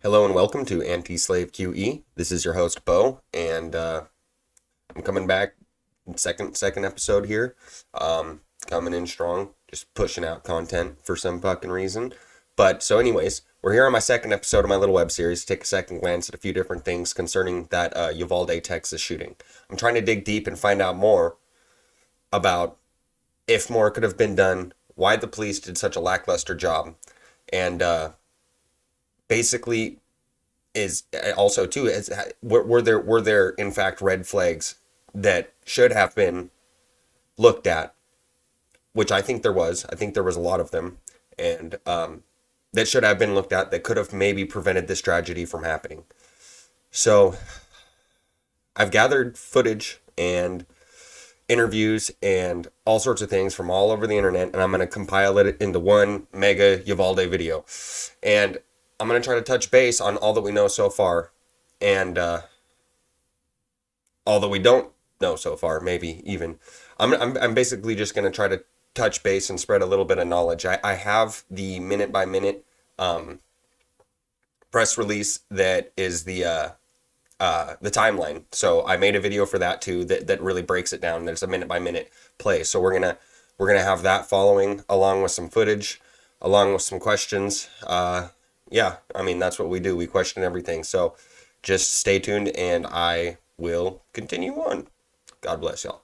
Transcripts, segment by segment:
Hello and welcome to AntiSlaveQE. This is your host Bo, and I'm coming back. Second episode here. Coming in strong, just pushing out content for some fucking reason. But so, anyways, we're here on my second episode of my little web series. Take a second glance at a few different things concerning that Uvalde, Texas shooting. I'm trying to dig deep and find out more about if more could have been done, why the police did such a lackluster job, and basically is also too is were there in fact red flags that should have been looked at, which I think there was. I think there was a lot of them, and that should have been looked at that could have maybe prevented this tragedy from happening. So I've gathered footage and interviews and all sorts of things from all over the internet, and I'm going to compile it into one mega Uvalde video. And I'm going to try to touch base on all that we know so far, and all that we don't know so far, maybe even. I'm basically just going to try to touch base and spread a little bit of knowledge. I have the minute by minute press release that is the timeline. So I made a video for that too that really breaks it down. There's a minute by minute play. So we're gonna have that following along with some footage, along with some questions. Yeah, I mean, that's what we do. We question everything. So just stay tuned and I will continue on. God bless y'all.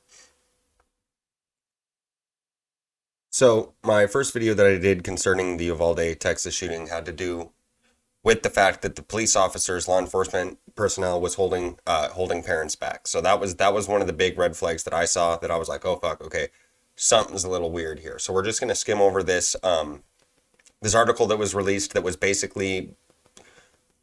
So my first video that I did concerning the Uvalde, Texas shooting had to do with the fact that the police officers, law enforcement personnel was holding parents back. So that was one of the big red flags that I saw, that I was like, oh fuck, okay, something's a little weird here. So we're just gonna skim over this this article that was released that was basically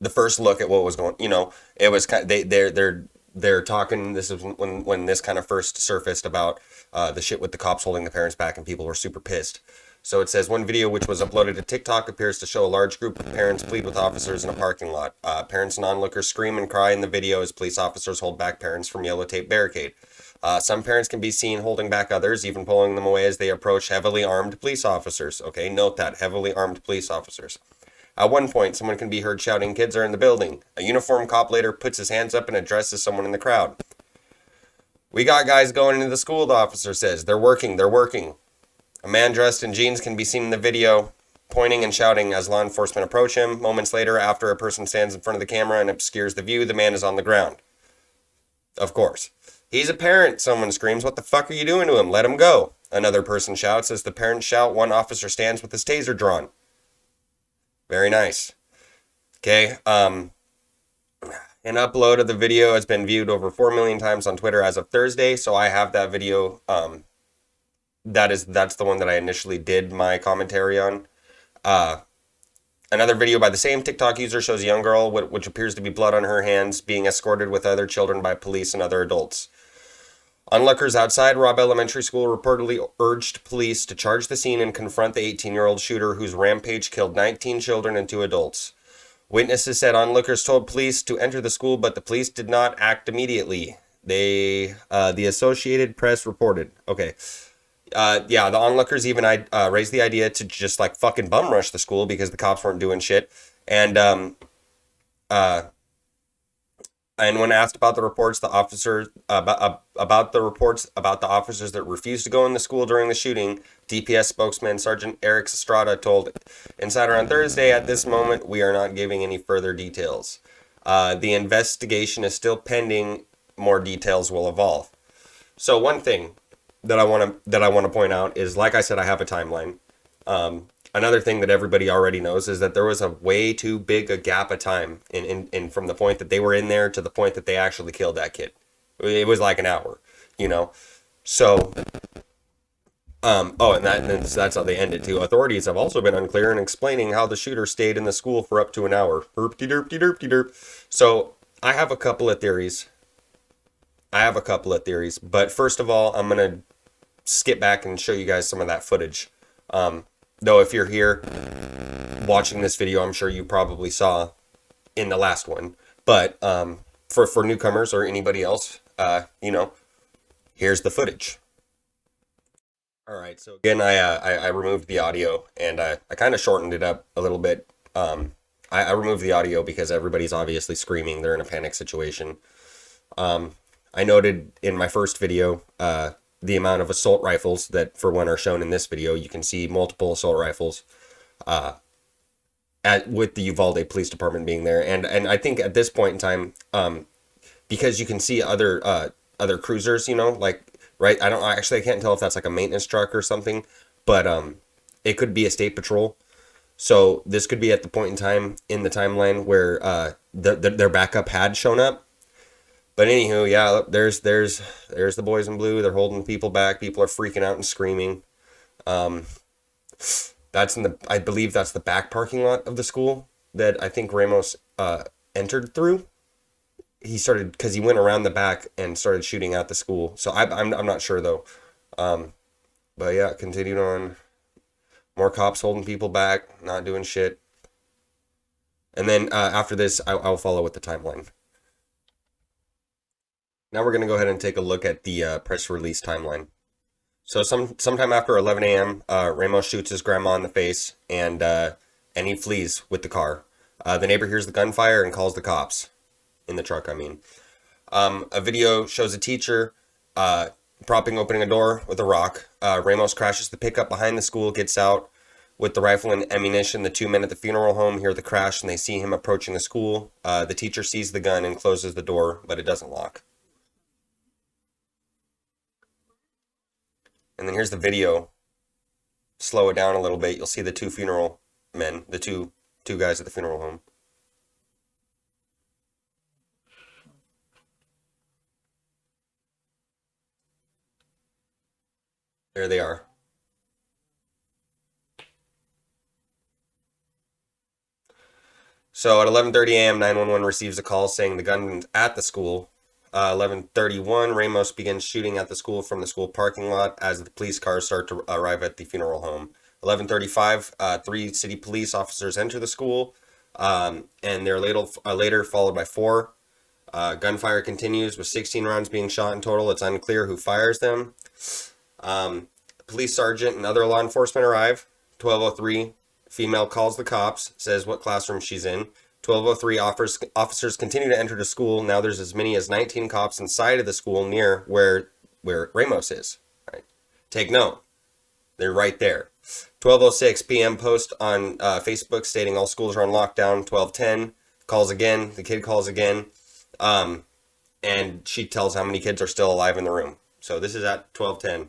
the first look at what was going. It was kind of, they're talking. This is when this kind of first surfaced about the shit with the cops holding the parents back, and people were super pissed. So it says, one video which was uploaded to TikTok appears to show a large group of parents plead with officers in a parking lot. Parents and onlookers scream and cry in the video as police officers hold back parents from yellow tape barricade. Some parents can be seen holding back others, even pulling them away as they approach heavily armed police officers. Okay, note that, heavily armed police officers. At one point, someone can be heard shouting, "Kids are in the building." A uniformed cop later puts his hands up and addresses someone in the crowd. "We got guys going into the school," the officer says. They're working. A man dressed in jeans can be seen in the video, pointing and shouting as law enforcement approach him. Moments later, after a person stands in front of the camera and obscures the view, the man is on the ground. Of course. "He's a parent," someone screams. "What the fuck are you doing to him? Let him go." Another person shouts. As the parents shout, one officer stands with his taser drawn. Very nice. Okay, an upload of the video has been viewed over 4 million times on Twitter as of Thursday, so I have that video. That's the one that I initially did my commentary on. Another video by the same TikTok user shows a young girl, which appears to be blood on her hands, being escorted with other children by police and other adults. Onlookers outside Robb Elementary School reportedly urged police to charge the scene and confront the 18-year-old shooter whose rampage killed 19 children and 2 adults. Witnesses said onlookers told police to enter the school, but the police did not act immediately. The Associated Press reported. Okay. Yeah, the onlookers even raised the idea to just like fucking bum rush the school because the cops weren't doing shit. And when asked about the reports, the officers about the officers that refused to go in the school during the shooting, DPS spokesman Sergeant Eric Estrada told Insider on Thursday, "At this moment, we are not giving any further details. The investigation is still pending. More details will evolve." So one thing that I want to point out is, like I said, I have a timeline. Another thing that everybody already knows is that there was a way too big a gap of time in from the point that they were in there to the point that they actually killed that kid. It was like an hour, So, and that's how they ended too. Authorities have also been unclear in explaining how the shooter stayed in the school for up to an hour. Derpty derpty derpty derp. So I have a couple of theories. But first of all, I'm gonna skip back and show you guys some of that footage. Though if you're here watching this video, I'm sure you probably saw in the last one. But for newcomers or anybody else, here's the footage. All right, so again, I removed the audio and I kind of shortened it up a little bit. I removed the audio because everybody's obviously screaming. They're in a panic situation. Um, I noted in my first video the amount of assault rifles that, for one, are shown in this video. You can see multiple assault rifles with the Uvalde Police Department being there, and I think at this point in time, because you can see other cruisers, like right. I can't tell if that's like a maintenance truck or something, but it could be a state patrol. So this could be at the point in time in the timeline where their backup had shown up. But anywho, yeah, there's the boys in blue. They're holding people back. People are freaking out and screaming. Um, that's I believe that's the back parking lot of the school that I think Ramos entered through. He started because he went around the back and started shooting at the school. So I'm not sure though. Um, but yeah, continued on. More cops holding people back, not doing shit. And then after this, I'll follow with the timeline. Now we're going to go ahead and take a look at the press release timeline. So sometime after 11 a.m., Ramos shoots his grandma in the face and he flees with the car. The neighbor hears the gunfire and calls the cops. In the truck, I mean. A video shows a teacher opening a door with a rock. Ramos crashes the pickup behind the school, gets out with the rifle and ammunition. The two men at the funeral home hear the crash and they see him approaching the school. The teacher sees the gun and closes the door, but it doesn't lock. And then here's the video. Slow it down a little bit. You'll see the two funeral men, the two guys at the funeral home. There they are. So at 11:30 a.m., 911 receives a call saying the gunman's at the school. 11:31, Ramos begins shooting at the school from the school parking lot as the police cars start to arrive at the funeral home. 11:35, three city police officers enter the school, and they're later followed by four. Gunfire continues with 16 rounds being shot in total. It's unclear who fires them. Police sergeant and other law enforcement arrive. 12:03, female calls the cops, says what classroom she's in. 12:03, officers continue to enter the school. Now there's as many as 19 cops inside of the school near where Ramos is. Right. Take note. They're right there. 12:06 p.m. post on Facebook stating all schools are on lockdown. 12:10 calls again. The kid calls again. And she tells how many kids are still alive in the room. So this is at 12:10.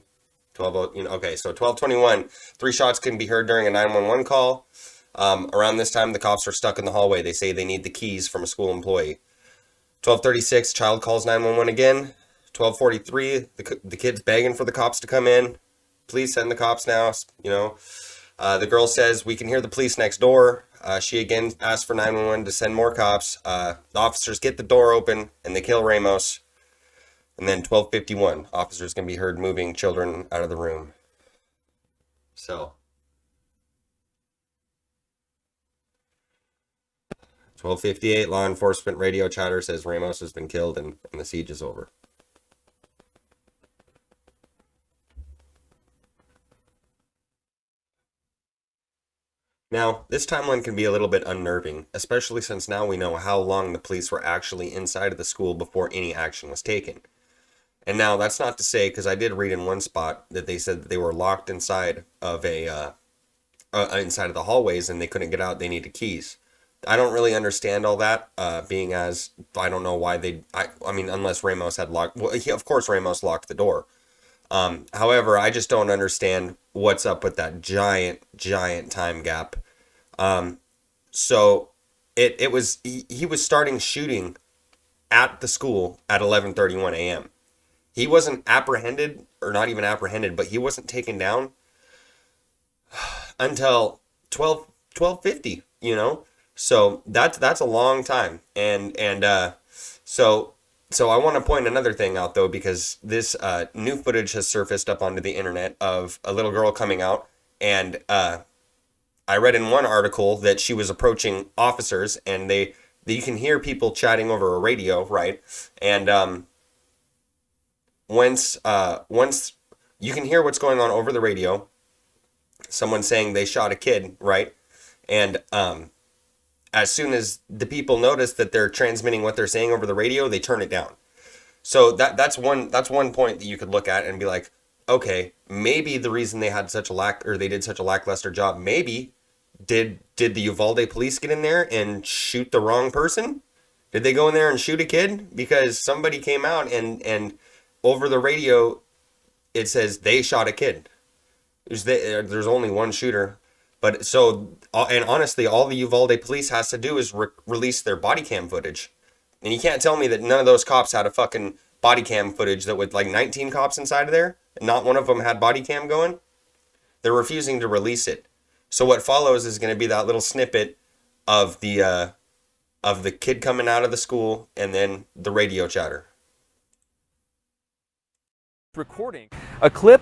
12, okay, so 12:21, three shots can be heard during a 911 call. Around this time, the cops are stuck in the hallway. They say they need the keys from a school employee. 12:36, child calls 911 again. 12:43, the kid's begging for the cops to come in. Please send the cops now, The girl says, we can hear the police next door. She again asks for 911 to send more cops. The officers get the door open, and they kill Ramos. And then 12:51, officers can be heard moving children out of the room. So 12:58, law enforcement radio chatter says Ramos has been killed and the siege is over. Now, this timeline can be a little bit unnerving, especially since now we know how long the police were actually inside of the school before any action was taken. And now that's not to say, because I did read in one spot that they said that they were locked inside of inside of the hallways and they couldn't get out. They needed keys. I don't really understand all that, being as I don't know why I mean, unless Ramos had locked. Well, of course Ramos locked the door. However, I just don't understand what's up with that giant time gap. So it was he was starting shooting at the school at 11:31 a.m. He wasn't apprehended, or not even apprehended, but he wasn't taken down until 12:50, So that's a long time. So I want to point another thing out, though, because this new footage has surfaced up onto the internet of a little girl coming out, and I read in one article that she was approaching officers, and you can hear people chatting over a radio, right? And once you can hear what's going on over the radio, someone saying they shot a kid, right? And as soon as the people notice that they're transmitting what they're saying over the radio, they turn it down. So that's one point that you could look at and be like, okay, maybe the reason they had such a they did such a lackluster job, maybe did the Uvalde police get in there and shoot the wrong person? Did they go in there and shoot a kid? Because somebody came out and over the radio it says they shot a kid. There's only one shooter. But so, and honestly, all the Uvalde police has to do is release their body cam footage. And you can't tell me that none of those cops had a fucking body cam footage that with like 19 cops inside of there, and not one of them had body cam going. They're refusing to release it. So what follows is going to be that little snippet of the kid coming out of the school and then the radio chatter. Recording a clip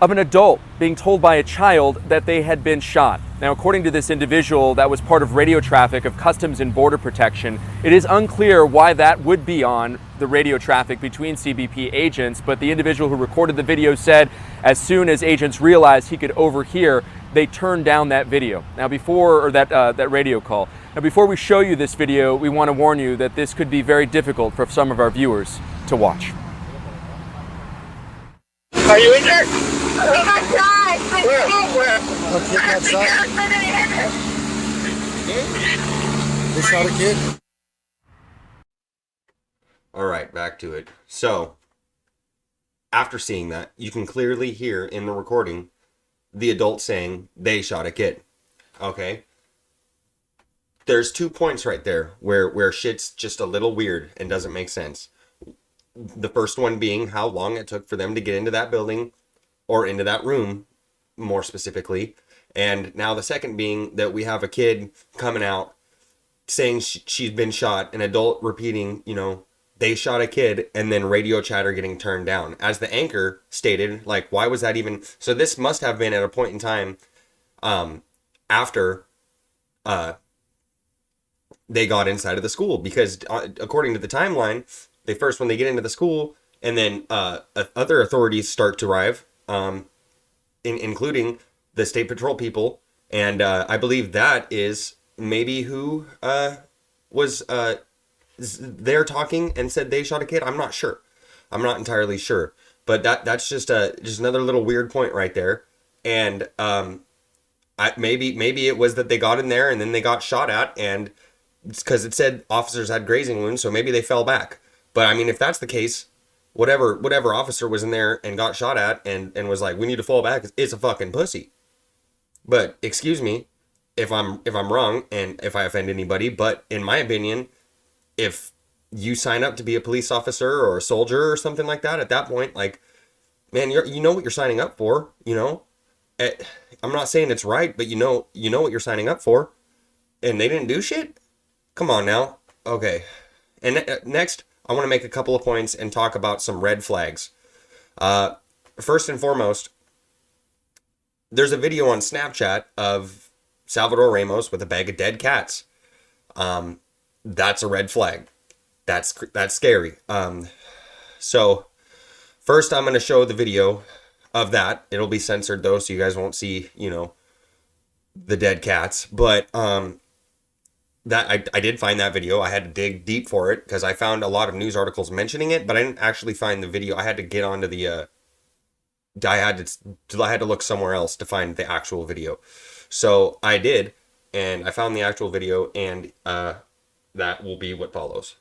of an adult being told by a child that they had been shot. Now, according to this individual, that was part of radio traffic of Customs and Border Protection. It is unclear why that would be on the radio traffic between CBP agents, but the individual who recorded the video said as soon as agents realized he could overhear, they turned down that video. Now, that radio call. Now, before we show you this video, we want to warn you that this could be very difficult for some of our viewers to watch. Are you in there? We got shot. Where? A kid got shot? They shot a kid? All right, back to it. So, after seeing that, you can clearly hear in the recording the adult saying they shot a kid. Okay? There's 2 points right there where shit's just a little weird and doesn't make sense. The first one being how long it took for them to get into that building or into that room, more specifically. And now the second being that we have a kid coming out saying she's been shot, an adult repeating, they shot a kid, and then radio chatter getting turned down. As the anchor stated, like, why was that even? So this must have been at a point in time after they got inside of the school, because according to the timeline, when they get into the school, and then other authorities start to arrive, including the state patrol people, and I believe that is maybe who was there talking and said they shot a kid. I'm not sure. I'm not entirely sure, but that's just another little weird point right there. And maybe it was that they got in there and then they got shot at, and it's because it said officers had grazing wounds, so maybe they fell back. But I mean, if that's the case, whatever officer was in there and got shot at and was like, we need to fall back, it's a fucking pussy. But excuse me if I'm wrong and if I offend anybody, but in my opinion, if you sign up to be a police officer or a soldier or something like that, at that point, like, man, you know what you're signing up for, I'm not saying it's right, but you know what you're signing up for, and they didn't do shit. Come on now. Okay. And next, I want to make a couple of points and talk about some red flags. First and foremost, there's a video on Snapchat of Salvador Ramos with a bag of dead cats. That's a red flag. That's scary. So first I'm going to show the video of that. It'll be censored though, so you guys won't see, the dead cats. But that I did find that video. I had to dig deep for it because I found a lot of news articles mentioning it, but I didn't actually find the video. I had to get onto the I had to look somewhere else to find the actual video. So I did, and I found the actual video, and that will be what follows.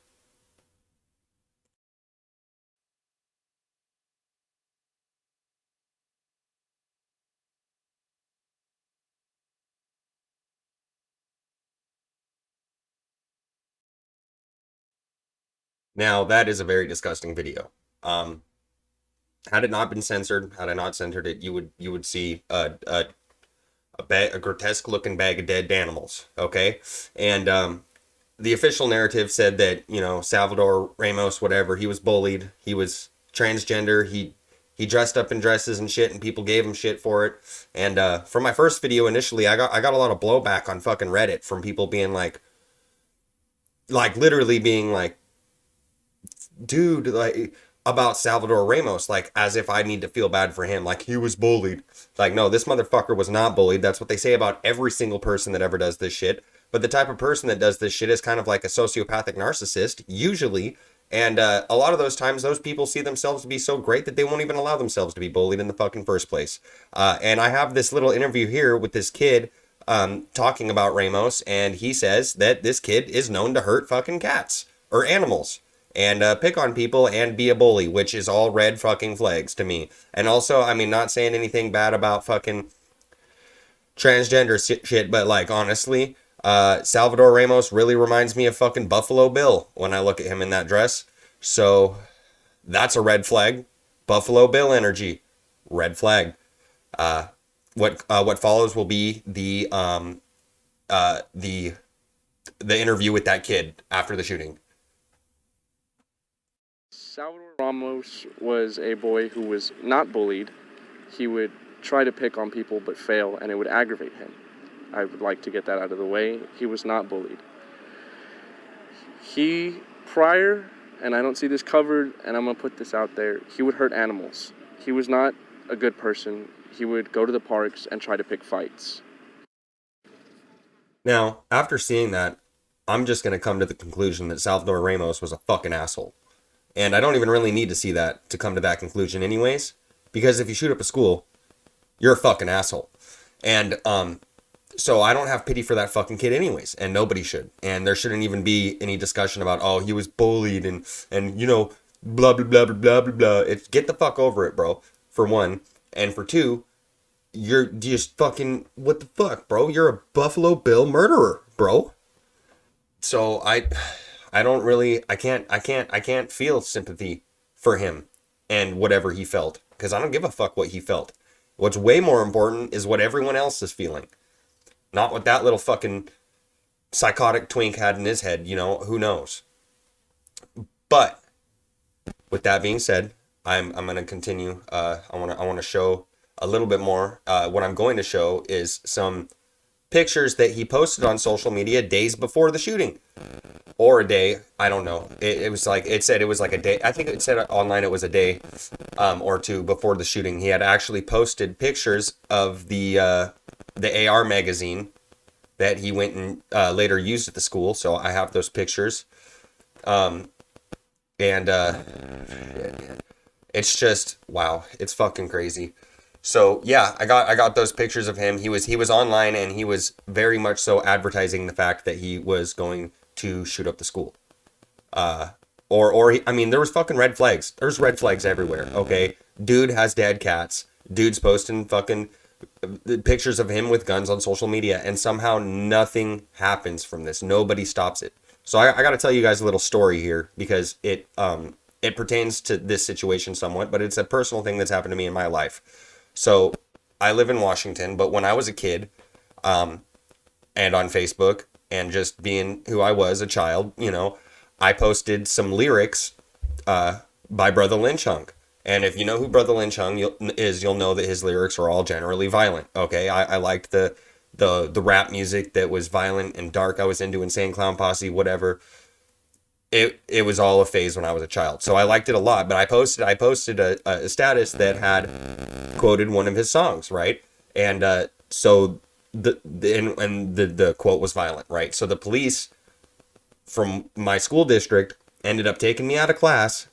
Now, that is a very disgusting video. Had it not been censored, had I not censored it, you would see a grotesque looking bag of dead animals. Okay, and the official narrative said that Salvador Ramos, whatever, he was bullied, he was transgender, he dressed up in dresses and shit, and people gave him shit for it. And for my first video initially, I got a lot of blowback on fucking Reddit from people being like literally being like, dude, like, about Salvador Ramos, like, as if I need to feel bad for him, like he was bullied. Like, no, this motherfucker was not bullied. That's what they say about every single person that ever does this shit. but the type of person that does this shit is kind of like a sociopathic narcissist, usually. And a lot of those times, those people see themselves to be so great that they won't even allow themselves to be bullied in the fucking first place. And I have this little interview here with this kid talking about Ramos, and he says that this kid is known to hurt fucking cats or animals and pick on people and be a bully, which is all red fucking flags to me. And also, I mean, not saying anything bad about fucking transgender shit, but like, honestly, Salvador Ramos really reminds me of fucking Buffalo Bill when I look at him in that dress. So that's a red flag. Buffalo Bill energy, red flag. What follows will be the interview with that kid after the shooting. Salvador Ramos was a boy who was not bullied. He would try to pick on people but fail, and it would aggravate him. I would like to get that out of the way. He was not bullied. He, prior, and I don't see this covered, and I'm going to put this out there, he would hurt animals. He was not a good person. He would go to the parks and try to pick fights. Now, after seeing that, I'm just going to come to the conclusion that Salvador Ramos was a fucking asshole. And I don't even really need to see that to come to that conclusion anyways, because if you shoot up a school, you're a fucking asshole. And so I don't have pity for that fucking kid anyways, and nobody should. And there shouldn't even be any discussion about, oh, he was bullied and you know, blah, blah, blah, blah, blah, blah, blah. Get the fuck over it, bro, for one. And for two, you're just fucking, what the fuck, bro? You're a Buffalo Bill murderer, bro. So I can't feel sympathy for him and whatever he felt, because I don't give a fuck what he felt. What's way more important is what everyone else is feeling. Not what that little fucking psychotic twink had in his head, you know, who knows. But with that being said, I'm going to continue. I want to show a little bit more. What I'm going to show is some pictures that he posted on social media days before the shooting. Or a day, I don't know. It was like, it said it was like a day. I think it said online it was a day or two before the shooting. He had actually posted pictures of the AR magazine that he went and later used at the school. So I have those pictures. It's just, wow, it's fucking crazy. So yeah, I got those pictures of him. He was online, and he was very much so advertising the fact that he was going to shoot up the school. I mean, there was fucking red flags. There's red flags everywhere, okay? Dude has dead cats. Dude's posting fucking pictures of him with guns on social media, and somehow nothing happens from this. Nobody stops it. So I got to tell you guys a little story here, because it pertains to this situation somewhat, but it's a personal thing that's happened to me in my life. So I live in Washington, but when I was a kid, and on Facebook, and just being who I was, a child, you know, I posted some lyrics by Brother Lynch Hung. And if you know who Brother Lynch Hung you'll know that his lyrics are all generally violent. Okay, I liked the rap music that was violent and dark. I was into Insane Clown Posse, whatever. It was all a phase when I was a child, so I liked it a lot. But I posted a status that had quoted one of his songs, right? And so the quote was violent, right? So the police from my school district ended up taking me out of class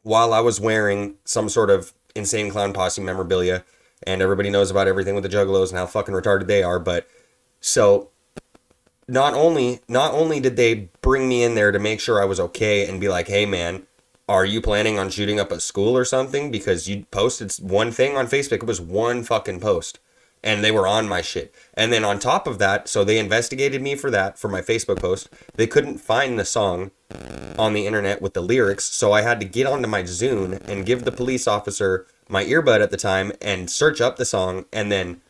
while I was wearing some sort of Insane Clown Posse memorabilia, and everybody knows about everything with the Juggalos and how fucking retarded they are. But so not only did they bring me in there to make sure I was okay and be like, hey man, are you planning on shooting up a school or something? Because you posted one thing on Facebook. It was one fucking post, and they were on my shit. And then on top of that, so they investigated me for that, for my Facebook post. They couldn't find the song on the internet with the lyrics, so I had to get onto my Zune and give the police officer my earbud at the time and search up the song and then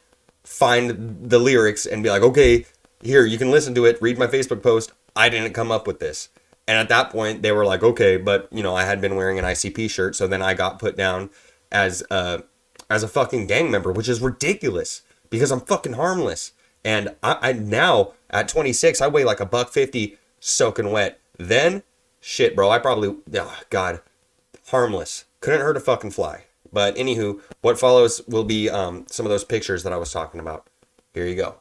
find the lyrics and be like, okay, here, you can listen to it, read my Facebook post. I didn't come up with this. And at that point, they were like, okay, but, you know, I had been wearing an ICP shirt, so then I got put down as a fucking gang member, which is ridiculous because I'm fucking harmless. And I now, at 26, I weigh like $150 soaking wet. Then, shit, bro, I probably, oh, God, harmless. Couldn't hurt a fucking fly. But anywho, what follows will be some of those pictures that I was talking about. Here you go.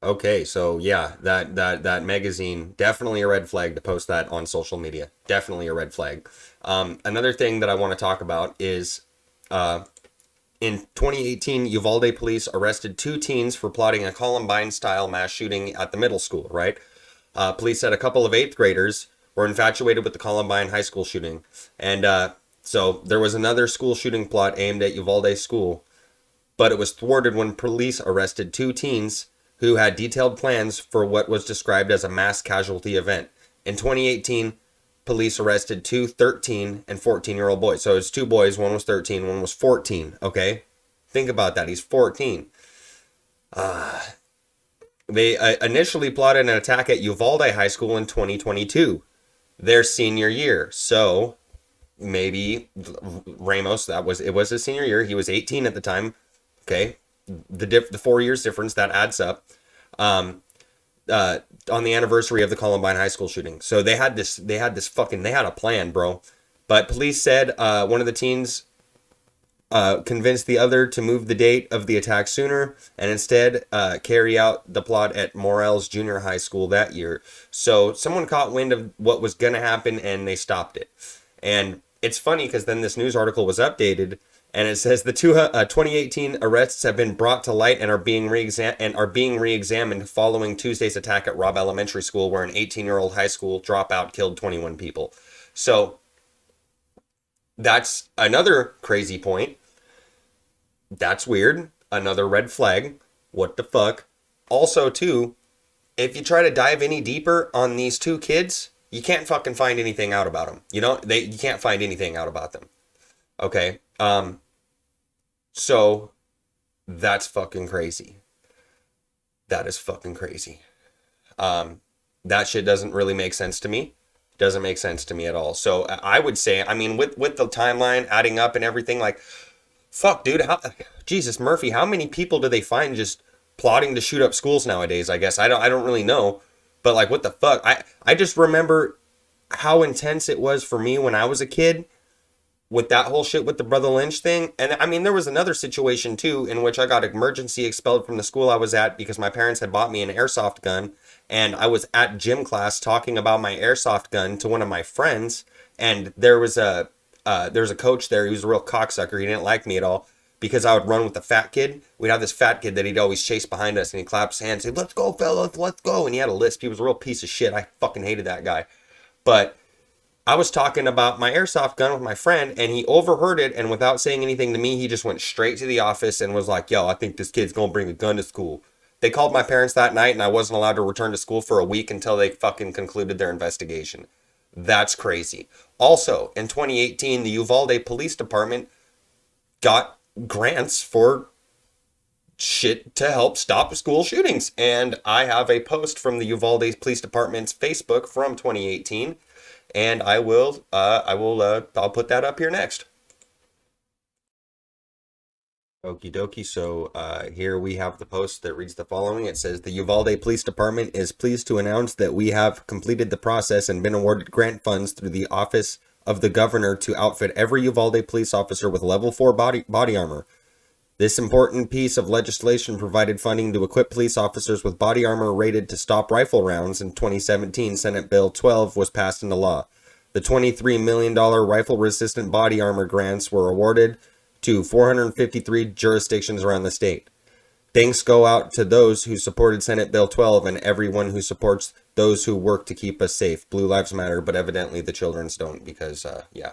Okay, so yeah, that magazine, definitely a red flag to post that on social media. Definitely a red flag. Another thing that I want to talk about is uh, in 2018, Uvalde police arrested two teens for plotting a Columbine-style mass shooting at the middle school, right? Police said a couple of eighth graders were infatuated with the Columbine high school shooting. And so there was another school shooting plot aimed at Uvalde school, but it was thwarted when police arrested two teens who had detailed plans for what was described as a mass casualty event. In 2018, police arrested two 13 and 14-year-old boys. So it's two boys, one was 13, one was 14, okay? Think about that. He's 14. They initially plotted an attack at Uvalde High School in 2022, their senior year. So maybe Ramos, it was his senior year. He was 18 at the time. Okay, the 4 years difference, that adds up. On the anniversary of the Columbine High School shooting, so they had a plan, bro. But police said one of the teens convinced the other to move the date of the attack sooner and instead carry out the plot at Morrell's junior high school that year. So someone caught wind of what was going to happen and they stopped it. And it's funny because then this news article was updated and it says the two 2018 arrests have been brought to light and are being re-examined following Tuesday's attack at Robb Elementary School, where an 18-year-old high school dropout killed 21 people. So that's another crazy point. That's weird. Another red flag. What the fuck? Also, too, if you try to dive any deeper on these two kids, you can't fucking find anything out about them. You can't find anything out about them. Okay. So that's fucking crazy. That is fucking crazy. That shit doesn't really make sense to me. Doesn't make sense to me at all. So I would say, I mean, with the timeline adding up and everything, like, fuck, dude, Jesus, Murphy, how many people do they find just plotting to shoot up schools nowadays? I guess I don't really know, but like, what the fuck? I just remember how intense it was for me when I was a kid with that whole shit with the Brother Lynch thing. And I mean, there was another situation too in which I got emergency expelled from the school I was at because my parents had bought me an airsoft gun, and I was at gym class talking about my airsoft gun to one of my friends, and there was a coach there. He was a real cocksucker. He didn't like me at all because I would run with the fat kid. We'd have this fat kid that he'd always chase behind us, and he'd clap his hands and say, "Let's go, fellas, let's go." And he had a lisp. He was a real piece of shit. I fucking hated that guy. But I was talking about my airsoft gun with my friend, and he overheard it, and without saying anything to me, he just went straight to the office and was like, "Yo, I think this kid's gonna bring a gun to school." They called my parents that night, and I wasn't allowed to return to school for a week until they fucking concluded their investigation. That's crazy. Also, in 2018, the Uvalde Police Department got grants for shit to help stop school shootings. And I have a post from the Uvalde Police Department's Facebook from 2018, and I'll put that up here next. Okie dokie. So here we have the post that reads the following. It says, the Uvalde Police Department is pleased to announce that we have completed the process and been awarded grant funds through the Office of the Governor to outfit every Uvalde police officer with level 4 body armor. This important piece of legislation provided funding to equip police officers with body armor rated to stop rifle rounds. In 2017, Senate Bill 12 was passed into law. The $23 million rifle-resistant body armor grants were awarded to 453 jurisdictions around the state. Thanks go out to those who supported Senate Bill 12 and everyone who supports those who work to keep us safe. Blue lives matter, but evidently the children's don't because, yeah.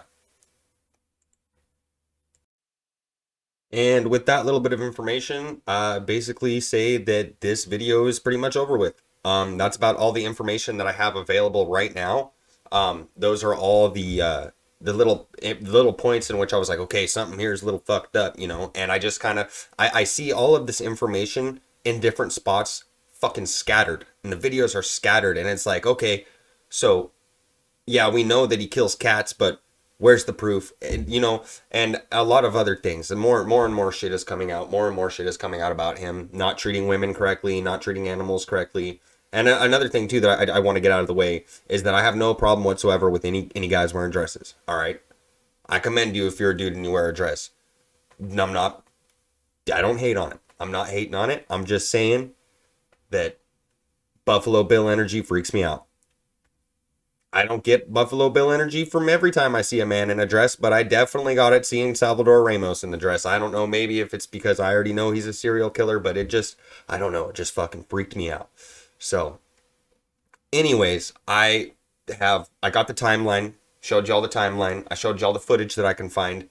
And with that little bit of information, basically say that this video is pretty much over with. That's about all the information that I have available right now. Those are all the little points in which I was like, okay, something here is a little fucked up, and I just kind of, I see all of this information in different spots fucking scattered, and the videos are scattered, and it's like, okay, so yeah, we know that he kills cats, but where's the proof? And, and a lot of other things, and more and more shit is coming out. More and more shit is coming out about him not treating women correctly, not treating animals correctly. And another thing too that I want to get out of the way is that I have no problem whatsoever with any guys wearing dresses. All right, I commend you if you're a dude and you wear a dress. I don't hate on it. I'm not hating on it. I'm just saying that Buffalo Bill energy freaks me out. I don't get Buffalo Bill energy from every time I see a man in a dress, but I definitely got it seeing Salvador Ramos in the dress. I don't know, maybe if it's because I already know he's a serial killer, but I don't know, it just fucking freaked me out. So, anyways, I got the timeline, showed y'all the timeline, I showed y'all the footage that I can find.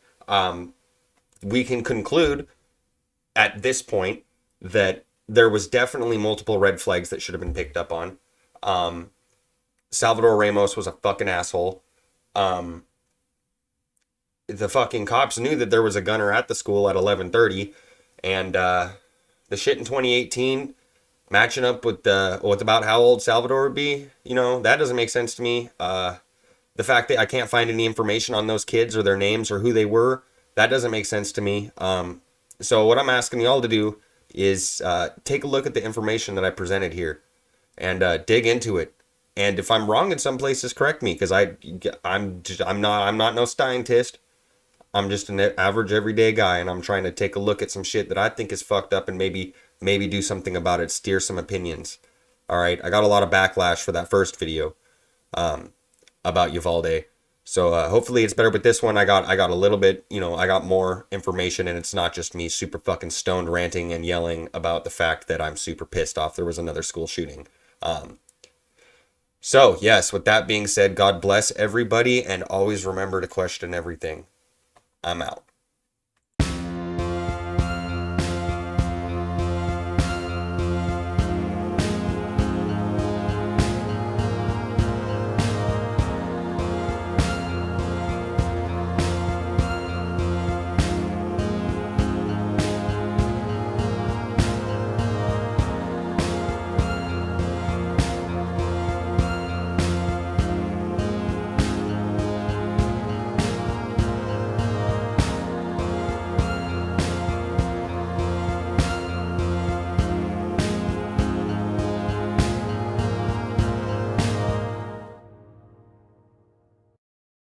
We can conclude at this point that there was definitely multiple red flags that should have been picked up on. Salvador Ramos was a fucking asshole. The fucking cops knew that there was a gunner at the school at 11:30, and the shit in 2018 matching up with about how old Salvador would be, that doesn't make sense to me. The fact that I can't find any information on those kids or their names or who they were, that doesn't make sense to me. So what I'm asking y'all to do is take a look at the information that I presented here and dig into it. And if I'm wrong in some places, correct me, because I'm not no scientist. I'm just an average everyday guy, and I'm trying to take a look at some shit that I think is fucked up and maybe do something about it, steer some opinions. All right, I got a lot of backlash for that first video about Uvalde. So hopefully it's better. But this one, I got a little bit, I got more information, and it's not just me super fucking stoned ranting and yelling about the fact that I'm super pissed off there was another school shooting. So yes, with that being said, God bless everybody, and always remember to question everything. I'm out.